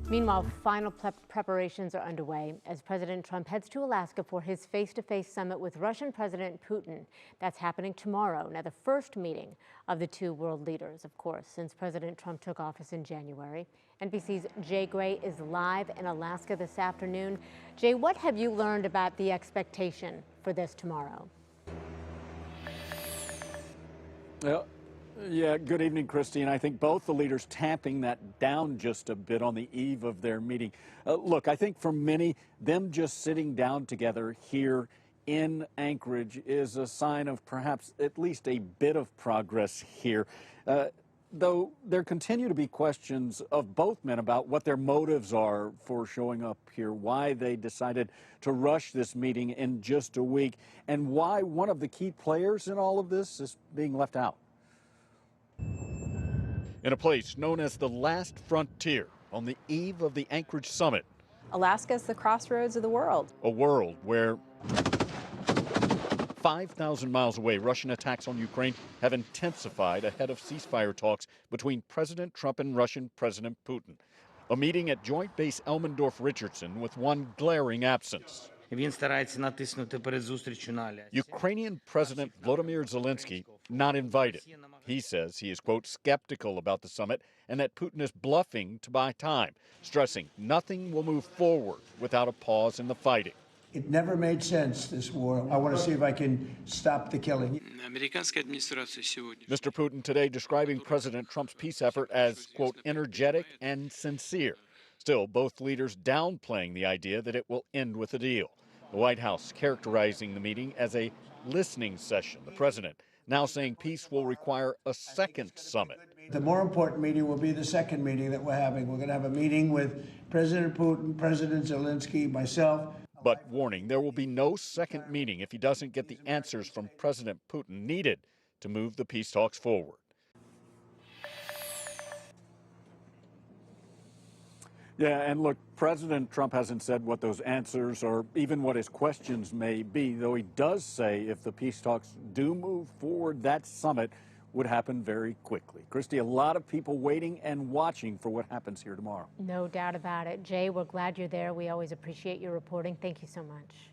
Meanwhile, final preparations are underway as President Trump heads to Alaska for his face-to-face summit with Russian President Putin. That's happening tomorrow. Now, the first meeting of the two world leaders, of course, since President Trump took office in January. NBC's Jay Gray is live in Alaska this afternoon. Jay, what have you learned about the expectation for this tomorrow? Yeah, good evening, Christy. And I think both the leaders tamping that down just a bit on the eve of their meeting. Look, I think for many, them just sitting down together here in Anchorage is a sign of perhaps at least a bit of progress here. Though there continue to be questions of both men about what their motives are for showing up here, why they decided to rush this meeting in just a week, and why one of the key players in all of this is being left out. In a place known as the last frontier on the eve of the Anchorage summit. Alaska is the crossroads of the world. A world where 5,000 miles away, Russian attacks on Ukraine have intensified ahead of ceasefire talks between President Trump and Russian President Putin. A meeting at Joint Base Elmendorf-Richardson with one glaring absence. Ukrainian President Volodymyr Zelenskyy not invited. He says he is, quote, skeptical about the summit and that Putin is bluffing to buy time, stressing nothing will move forward without a pause in the fighting. It never made sense, this war. I want to see if I can stop the killing. Mr. Putin today describing President Trump's peace effort as, quote, energetic and sincere. Still, both leaders downplaying the idea that it will end with a deal. The White House characterizing the meeting as a listening session. The president now saying peace will require a second summit. The more important meeting will be the second meeting that we're having. We're going to have a meeting with President Putin, President Zelenskyy, myself. But warning, there will be no second meeting if he doesn't get the answers from President Putin needed to move the peace talks forward. Yeah, and look, President Trump hasn't said what those answers or even what his questions may be, though he does say if the peace talks do move forward, that summit would happen very quickly. Christy, a lot of people waiting and watching for what happens here tomorrow. No doubt about it. Jay, we're glad you're there. We always appreciate your reporting. Thank you so much.